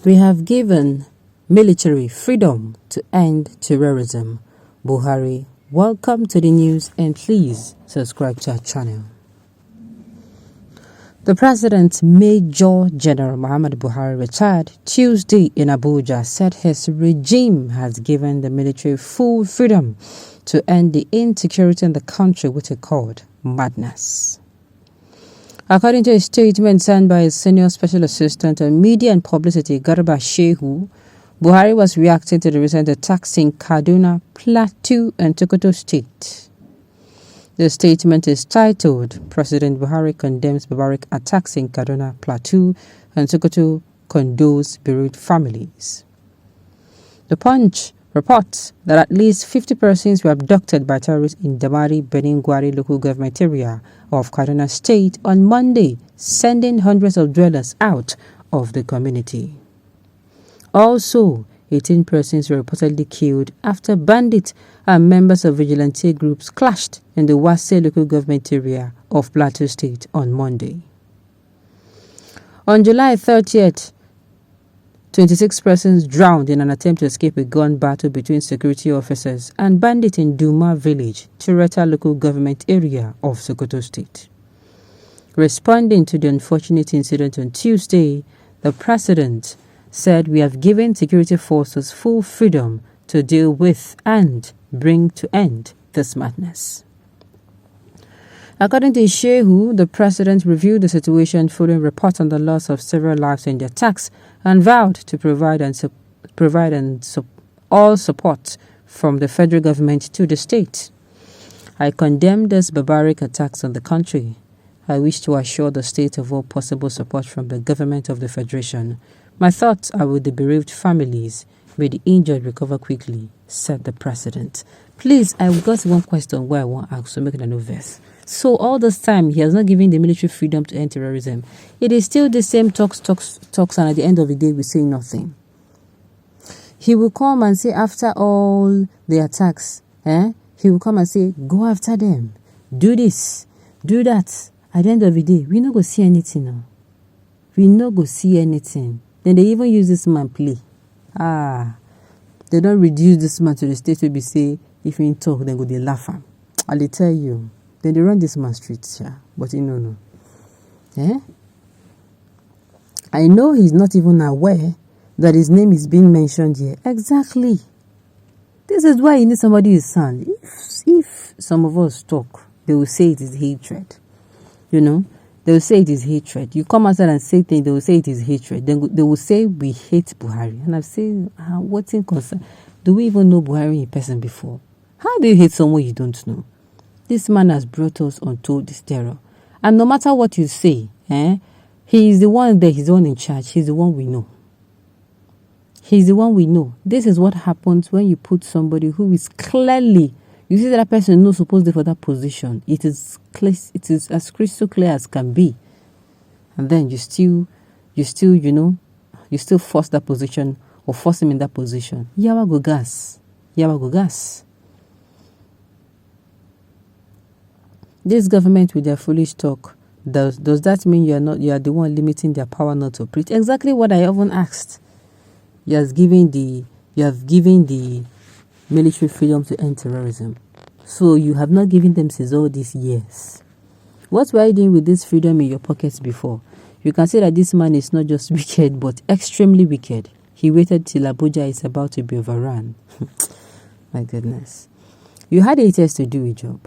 We have given military freedom to end terrorism. Buhari, welcome to the news and please subscribe to our channel. The President, Major General Muhammadu Buhari, retired Tuesday in Abuja, said his regime has given the military full freedom to end the insecurity in the country, which he called madness. According to a statement signed by his senior special assistant on media and publicity, Garba Shehu, Buhari was reacting to the recent attacks in Kaduna, Plateau, and Sokoto State. The statement is titled, President Buhari condemns barbaric attacks in Kaduna, Plateau, and Sokoto, condoles bereaved families. The Punch reports that at least 50 persons were abducted by terrorists in Damari, Beningwari local government area of Kaduna State on Monday, sending hundreds of dwellers out of the community. Also, 18 persons were reportedly killed after bandits and members of vigilante groups clashed in the Wase local government area of Plateau State on Monday. On July 30th, 26 persons drowned in an attempt to escape a gun battle between security officers and bandits in Duma village, Tureta local government area of Sokoto State. Responding to the unfortunate incident on Tuesday, the President said, "We have given security forces full freedom to deal with and bring to end this madness." According to Shehu, the President reviewed the situation following reports on the loss of several lives in the attacks and vowed to provide all support from the federal government to the state. "I condemn these barbaric attacks on the country. I wish to assure the state of all possible support from the government of the Federation. My thoughts are with the bereaved families. May the injured recover quickly," said the President. Please, I've got one question where I want to ask, so make it a no verse. So all this time, he has not given the military freedom to end terrorism. It is still the same talks, and at the end of the day, we say nothing. He will come and say, after all the attacks, he will come and say, go after them, do this, do that. At the end of the day, we not go see anything now. We not go see anything. Then they even use this man play. They don't reduce this man to the state where we say, if he talk, then go they laugh him. I'll tell you. Then they run this man streets, but no. I know he's not even aware that his name is being mentioned here. Exactly. This is why you need somebody who is sound. If some of us talk, they will say it is hatred. They will say it is hatred. You come outside and say things, they will say it is hatred. Then they will say we hate Buhari. And I've said, what's in concern? Do we even know Buhari in person before? How do you hate someone you don't know? This man has brought us onto this terror. And no matter what you say, he is the one there, he's the one in charge, he's the one we know. He's the one we know. This is what happens when you put somebody who is clearly, you see that person is not supposed to be for that position. It is as crystal clear as can be. And then you still force that position or force him in that position. Yawa go gas. This government with their foolish talk, does that mean you are the one limiting their power not to operate? Exactly what I often asked. You have given the military freedom to end terrorism. So you have not given them since all these years. What were you doing with this freedom in your pockets before? You can say that this man is not just wicked, but extremely wicked. He waited till Abuja is about to be overrun. My goodness. You had 8 years to do a job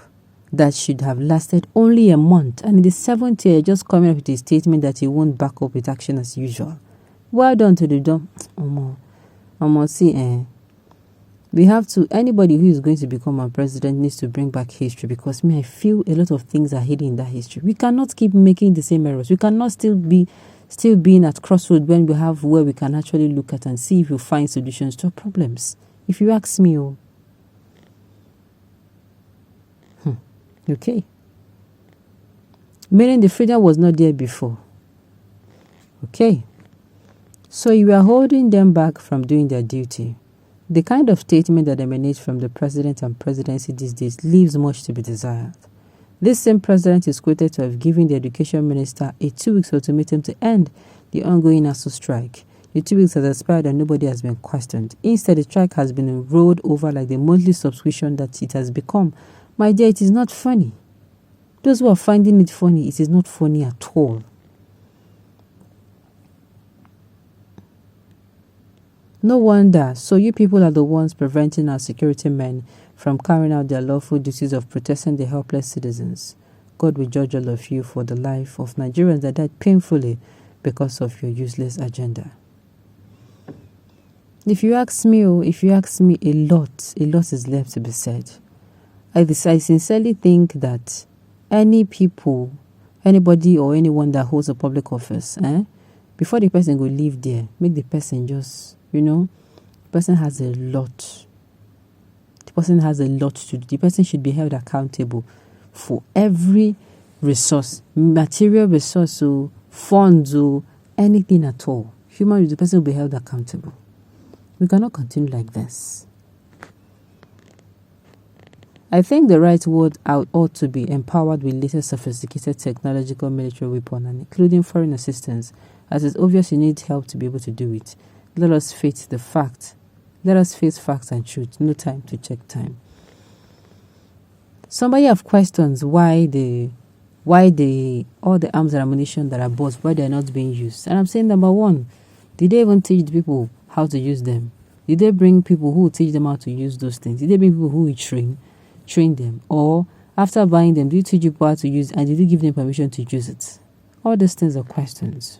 that should have lasted only a month, and in the 7th year, just coming up with a statement that he won't back up with action as usual. Well done to the dumb. We have to, anybody who is going to become our president needs to bring back history, because I feel a lot of things are hidden in that history. We cannot keep making the same errors. We cannot still being at crossroads when we have where we can actually look at and see if we find solutions to our problems. If you ask me, okay. Meaning the freedom was not there before. Okay. So you are holding them back from doing their duty. The kind of statement that emanates from the president and presidency these days leaves much to be desired. This same president is quoted to have given the education minister a 2-week ultimatum to end the ongoing ASU strike. The 2 weeks has expired and nobody has been questioned. Instead, the strike has been rolled over like the monthly subscription that it has become. My dear, it is not funny. Those who are finding it funny, it is not funny at all. No wonder. So you people are the ones preventing our security men from carrying out their lawful duties of protecting the helpless citizens. God will judge all of you for the life of Nigerians that died painfully because of your useless agenda. If you ask me, a lot is left to be said. I sincerely think that anybody or anyone that holds a public office, before the person go live there, make the person just, the person has a lot. The person has a lot to do. The person should be held accountable for every resource, material resource, or funds, or anything at all. The person will be held accountable. We cannot continue like this. I think the right word ought to be empowered with latest sophisticated technological military weapons, and including foreign assistance, as it's obvious you need help to be able to do it. Let us face facts and truth. No time to check time. Somebody have questions why all the arms and ammunition that are bought, why they are not being used. And I'm saying, number one, did they even teach the people how to use them? Did they bring people who will teach them how to use those things? Did they bring people who will train them? Or after buying them, do you teach people how to use it, and did you give them permission to use it? All these things are questions.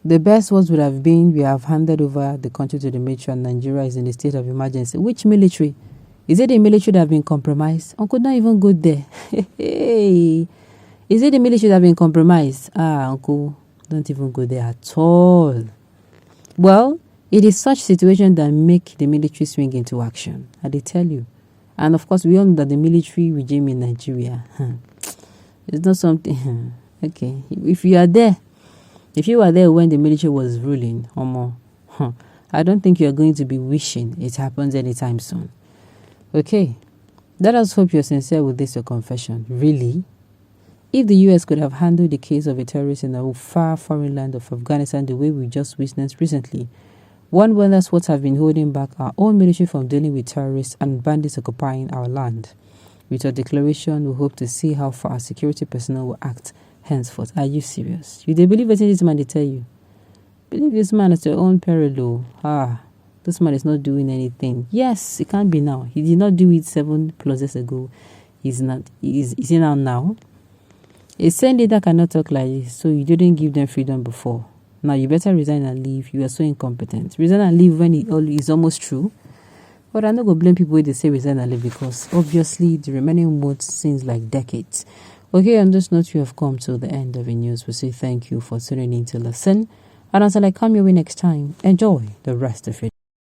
The best words would have been, we have handed over the country to the military and Nigeria is in a state of emergency. Which military? Is it the military that have been compromised? Uncle, don't even go there. Hey, is it the military that have been compromised? Uncle, don't even go there at all. Well, it is such situation that make the military swing into action. I did tell you. And of course, we all know that the military regime in Nigeria, it's not something. Okay, if you were there when the military was ruling, I don't think you are going to be wishing it happens anytime soon. Okay, let us hope you're sincere with this, your confession. Really? If the US could have handled the case of a terrorist in a far foreign land of Afghanistan the way we just witnessed recently, one wonders what have been holding back our own military from dealing with terrorists and bandits occupying our land. With your declaration, we hope to see how far our security personnel will act henceforth. Are you serious? You believe what this man they tell you? Believe this man at your own peril. This man is not doing anything. Yes, it can't be now. He did not do it 7+ years ago. He's not. Is he now? A sane leader cannot talk like this, so you didn't give them freedom before. Now you better resign and leave. You are so incompetent. Resign and leave when it is almost true. But I'm not going to blame people when they say resign and leave, because obviously the remaining words seems like decades. Okay, on this note, you have come to the end of the news. We say thank you for tuning in to listen. And until I come your way next time, enjoy the rest of it.